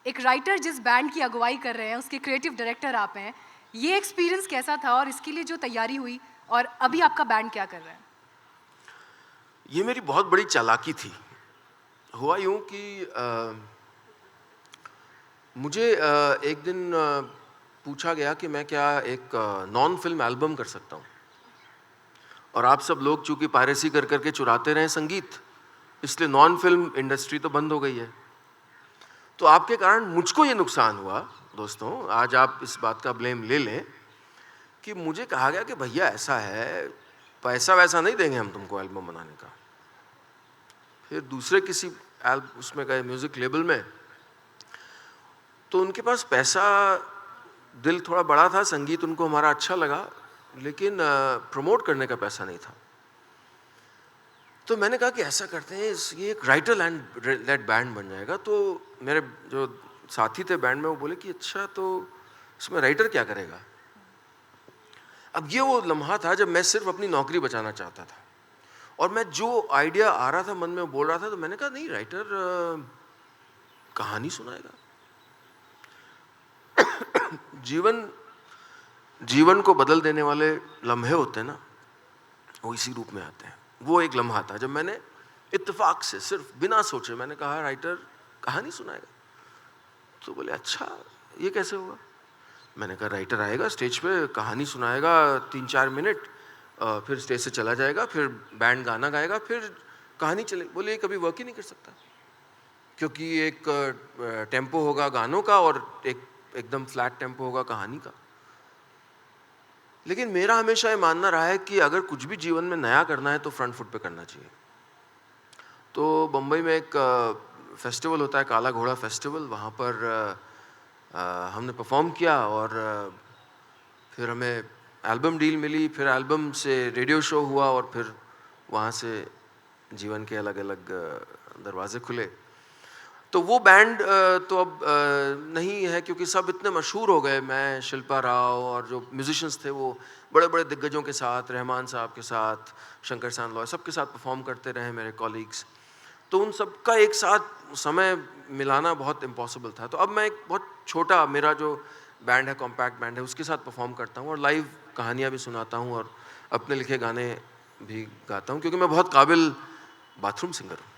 एक राइटर जिस बैंड की अगुवाई कर रहे हैं, उसके क्रिएटिव डायरेक्टर आप हैं। ये एक्सपीरियंस कैसा था और इसके लिए जो तैयारी हुई और अभी आपका बैंड क्या कर रहा है? ये मेरी बहुत बड़ी चालाकी थी। हुआ यूँ कि मुझे एक दिन पूछा गया कि मैं क्या एक नॉन फ़िल्म एल्बम कर सकता हूँ। और आप सब लोग चूँकि पायरेसी कर कर के चुराते रहे संगीत, इसलिए नॉन फ़िल्म इंडस्ट्री तो बंद हो गई है। तो आपके कारण मुझको ये नुकसान हुआ दोस्तों, आज आप इस बात का ब्लेम ले लें कि मुझे कहा गया कि भैया ऐसा है, पैसा-वैसा नहीं देंगे हम तुमको एल्बम बनाने का। फिर दूसरे किसी उसमें गए म्यूज़िक लेबल में, तो उनके पास पैसा, दिल थोड़ा बड़ा था, संगीत उनको हमारा अच्छा लगा, लेकिन प्रमोट करने का पैसा नहीं था। तो मैंने कहा कि ऐसा करते हैं, ये एक राइटर लेड बैंड बन जाएगा। तो मेरे जो साथी थे बैंड में, वो बोले कि अच्छा, तो इसमें राइटर क्या करेगा? अब ये वो लम्हा था जब मैं सिर्फ अपनी नौकरी बचाना चाहता था, और मैं जो आइडिया आ रहा था मन में बोल रहा था, तो मैंने कहा नहीं, राइटर कहानी सुनाएगा। जीवन जीवन को बदल देने वाले लम्हे होते हैं ना, वो इसी रूप में आते हैं। वो एक लम्हा था जब मैंने इत्तेफाक से, सिर्फ बिना सोचे, मैंने कहा राइटर कहानी सुनाएगा। तो बोले अच्छा, ये कैसे होगा? मैंने कहा राइटर आएगा स्टेज पे, कहानी सुनाएगा 3-4 मिनट, फिर स्टेज से चला जाएगा, फिर बैंड गाना गाएगा, फिर कहानी चले। बोले ये कभी वर्क ही नहीं कर सकता, क्योंकि एक टेम्पो होगा गानों का और एक एकदम फ्लैट टेम्पो होगा कहानी का। लेकिन मेरा हमेशा ये मानना रहा है कि अगर कुछ भी जीवन में नया करना है तो फ्रंट फुट पे करना चाहिए। तो बम्बई में एक फेस्टिवल होता है, काला घोड़ा फेस्टिवल, वहाँ पर हमने परफॉर्म किया, और फिर हमें एल्बम डील मिली, फिर एल्बम से रेडियो शो हुआ, और फिर वहाँ से जीवन के अलग अलग दरवाजे खुले। तो वो बैंड तो अब नहीं है, क्योंकि सब इतने मशहूर हो गए। मैं, शिल्पा राव और जो म्यूजिशियंस थे वो बड़े बड़े दिग्गजों के साथ, रहमान साहब के साथ, शंकर सानलॉय, सबके साथ परफॉर्म करते रहे मेरे कॉलीग्स। तो उन सबका एक साथ समय मिलाना बहुत इम्पॉसिबल था। तो अब मैं एक बहुत छोटा, मेरा जो बैंड है, कॉम्पैक्ट बैंड है, उसके साथ परफॉर्म करता हूँ, और लाइव कहानियाँ भी सुनाता हूँ, और अपने लिखे गाने भी गाता हूँ, क्योंकि मैं बहुत काबिल बाथरूम सिंगर हूँ।